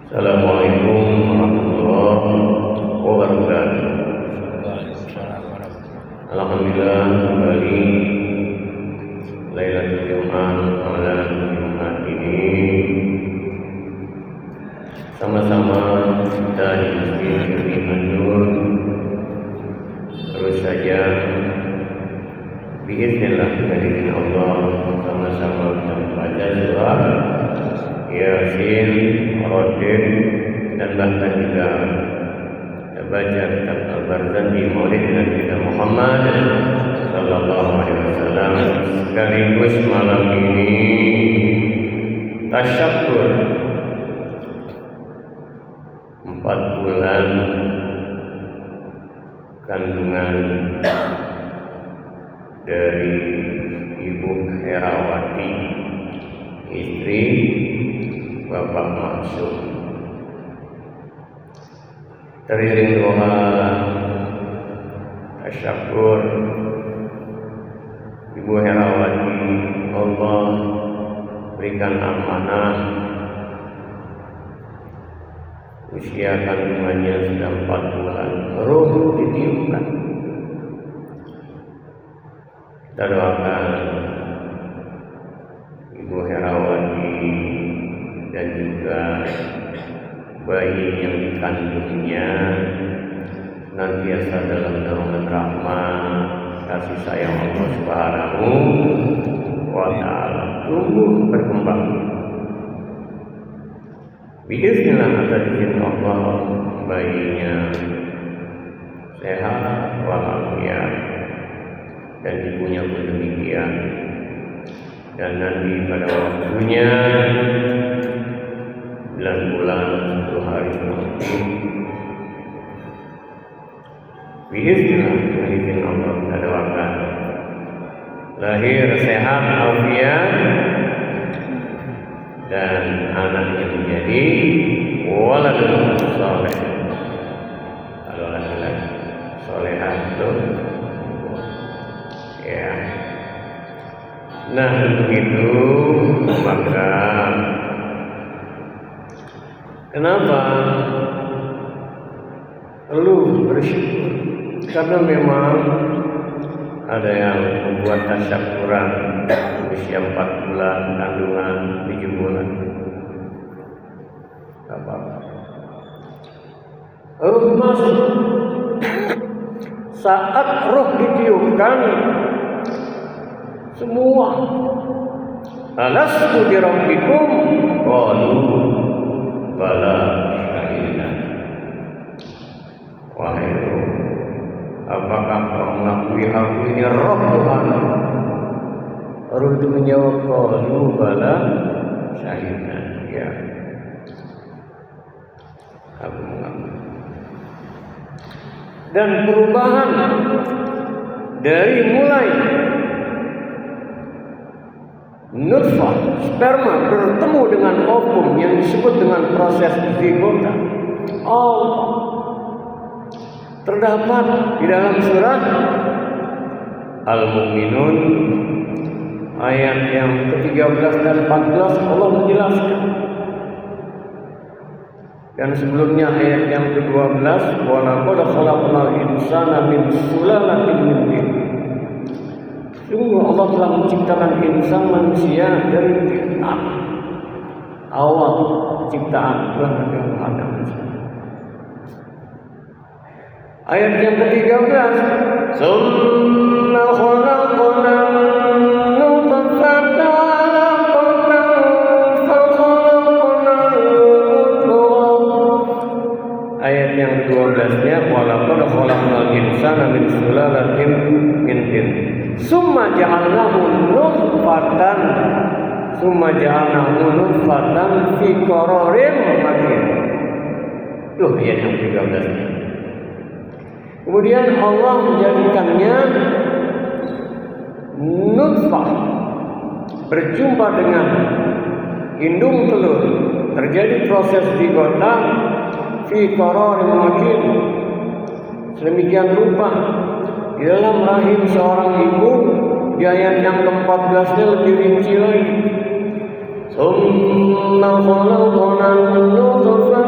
Assalamualaikum warahmatullahi wabarakatuh. Alhamdulillah kembali Lailatul Jumat malam Jumat ini sama-sama kita di Masjid An-Nur terus saja biiznillah dari Allah sama-sama kita membaca surah Yasin, Rodin, dan bahkan juga kita baca kitab Al-Barzanji Maulid Nabi Muhammad sallallahu alaihi wasallam. Sekaligus malam ini tasyakur 4 bulan kandungan dari Ibu Herawati, istri Bapak Maksud. Teriring doa tasyakur Ibu Herawati, Allah berikan amanah usia kandungannya sudah 4 bulan, roh ditiupkan. Kita doakan Ibu Herawati dan juga bayi yang dikandungnya senantiasa dalam naungan rahmat kasih sayang Allah Subhanahu wa ta'ala, tumbuh berkembang biiznillah atas izin Allah, bayinya sehat walafiat dan ibunya pun demikian. Dan nanti pada waktunya 9 bulan 10 hari nanti biiznillah dengan izin Allah kita doakan lahir sehat afiat dan anaknya menjadi waladun saleh. Kalau laki-laki solehah itu ya. Nah begitu, maka kenapa lu bersyukur? Karena memang ada yang membuat tasyakuran usia 4 bulan kandungan 7 bulan. Apa-apa. Masuk saat roh ditiupkan semua alastu bi rabbikum qalu bala syahidna. Wahai roh, apakah kau mengakui aku ini roh Tuhan? Roh itu menjawab qalu bala syahidna. Ya, aku mengakui. Dan perubahan dari mulai nutfah sperma bertemu dengan ovum yang disebut dengan proses zigota, terdapat di dalam surat Al-Mu'minun ayat yang ke-13 dan 14. Allah menjelaskan, dan sebelumnya ayat yang ke-12, wa laqad khalaqnal insana min sulalatin min tin. Sungguh Allah telah menciptakan insan manusia dari tanah. Awal ciptaan Tuhan Nabi Adam. Ayat yang ke-13, summa khalaqnal nutfata 'alaqatan fa khalaqnal mudghah. Ayat yang ke-12-nya, wa laqad khalaqnal insana min sulalatin min tin. Summa ja'alnahu nutfatan fi qararin makin. Tuh ayat yang 13. Kemudian Allah menjadikannya nutfah berjumpa dengan indung telur, terjadi proses zigota fi qararin makin. Sedemikian rupa di dalam rahim seorang ibu. Di ayat yang ke-14-nya lebih rinci lagi. Summa khalaqnal nutfata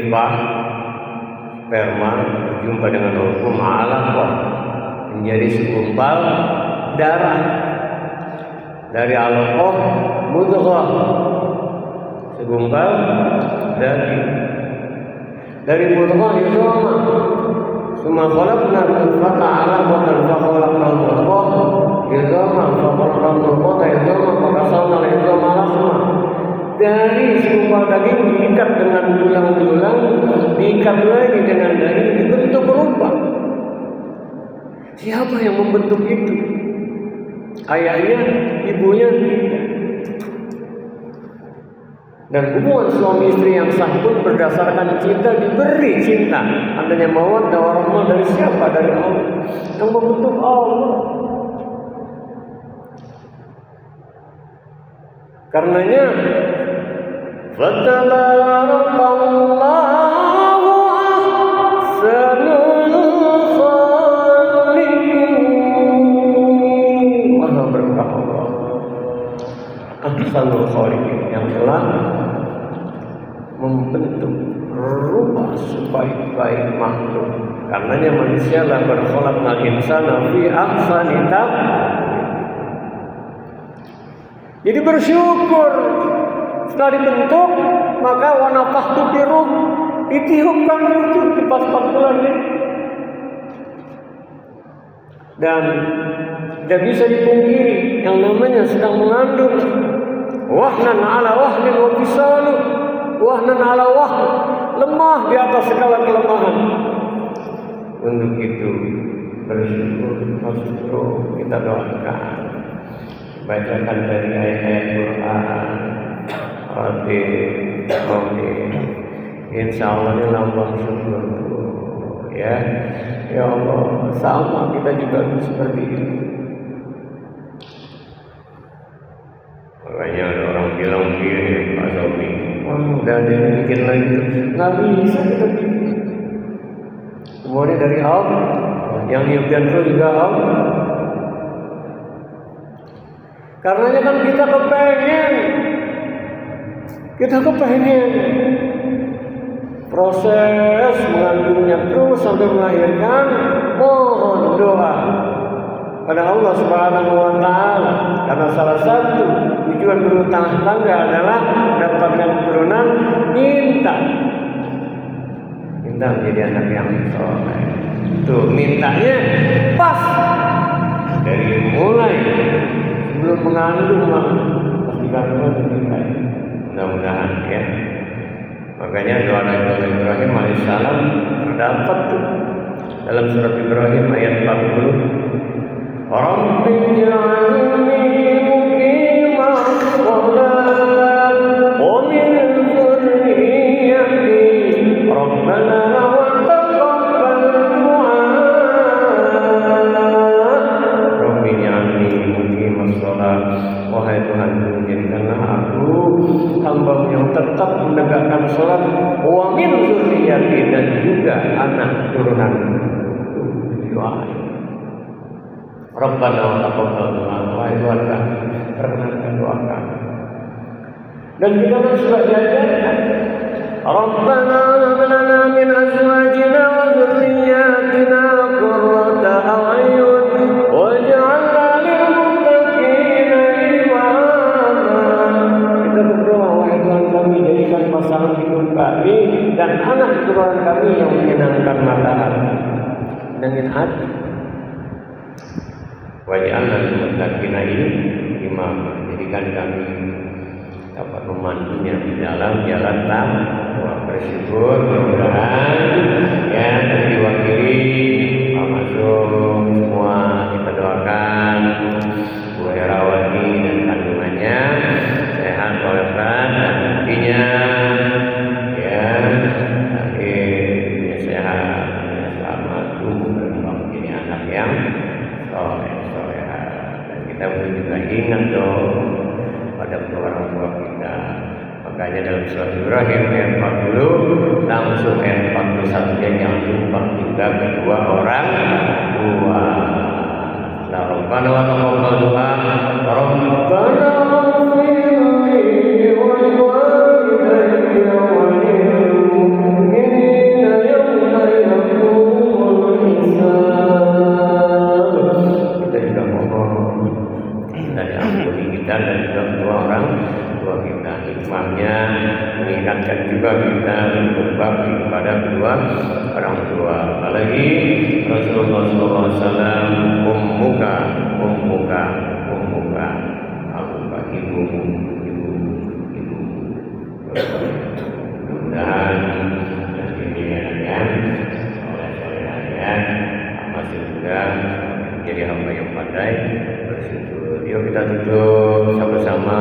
nutfah sperma berjumpa dengan hukum alaqah menjadi segumpal darah, dari alaqah mudghah segumpal daging, dari mudghah izama, summa khalaqna nutfata 'alaqatan fa khalaqna mudghah izama fa khalaqna mudghah izama fa kasalna izama lahma. Dari segumpal daging diikat dengan tulang-tulang, diikat lagi dengan daging, dibentuk rupa. Siapa yang membentuk itu? Ayahnya, ibunya tidak. Dan hubungan suami istri yang sah pun berdasarkan cinta, diberi cinta. Adanya mawaddah warahmah dari siapa? Dari Allah. Yang membentuk Allah. Karenanya fatabarakallahu ahsanul khaliqin. Maha berkah Allah, ahsanul khaliqin, yang telah membentuk rupa sebaik-baik makhluk. Karenanya manusia la khalaqnal insana fi ahsani taqwim. Jadi bersyukur setelah dibentuk, maka wanafahtu fi ruh, ditiupkan itu di pas bulannya. Dan tidak bisa dipungkiri yang namanya sedang mengandung wahnan ala wahnin wa fisalu, wahnan ala wahn, lemah di atas segala kelemahan. Untuk itu bersyukur, kita doakan, bacakan dari ayat-ayat Quran, insya Allah ini lambang syukur ya. Ya Allah, sama kita juga seperti itu. Makanya ada orang bilang begini, Pak Sofi, dan dia bikin lagi, nggak bisa kita bikin. Semuanya dari Allah, yang niupkan itu juga Allah. Karenanya kan kita kepengen proses mengandungnya terus sampai melahirkan, mohon doa pada Allah Subhanahu wa Ta'ala, karena salah satu tujuan berumah tangga adalah mendapatkan keturunan. Minta menjadi anak yang soleh. Tuh mintanya pas dari mulai sebelum mengandung, pastikan minta. Mudah-mudahan ya. Makanya doa Nabi Ibrahim alaihissalam terdapat tuh dalam surat Ibrahim ayat 40. Rabbi ij'alni muqimas shalah wa min dzurriyyati rabbana wa taqabbal du'a. Rabbi ij'alni muqimas shalah, wahai Tuhan, jadikanlah aku hamba yang tetap menegakkan salat, wa min dzurriyyati, dan juga anak turunan. Doa Rabbana wa taqabbal du'a, wahai Tuhan kami, perkenankan doa kami. Dan kita kan sudah diajarkan, Rabbana hab lana min azwajina wa dzurriyyatina qurrata a'yun waj'alna lil muttaqina imama. Kita berdoa, wahai Tuhan kami, jadikan pasangan hidup kami dan anak keturunan kami yang menyenangkan mata hati, dengan hati. Waj'alna lil muttaqina imama, jadikan kami dapat memandunya di dalam jalan takwa. Bersyukur, mudah-mudahan ya diwakili Pak Masuk semua, kita doakan Bu Herawati dan kandungannya sehat walafiat dan nantinya ya sehat selamat tumbuh berkembang menjadi anak yang soleh. Dan kita pun juga ingat dong pada orang tua kita. Makanya dalam surat Ibrahim ayat 40 langsung ayat 41 jangan lupa juga kedua orang tua. La Rabbana wa taqabbal du'a, Rabbana ighfir li wa liwalidayya wa lil mu'minina hikmahnya mengingatkan juga kita untuk bakti kepada kedua orang tua. Apalagi Rasulullah SAW, ummuka, aku ibu. Mudah-mudahan nanti dilihatkan oleh kalian masih juga menjadi hamba yang pandai bersyukur. Yuk kita duduk sama-sama.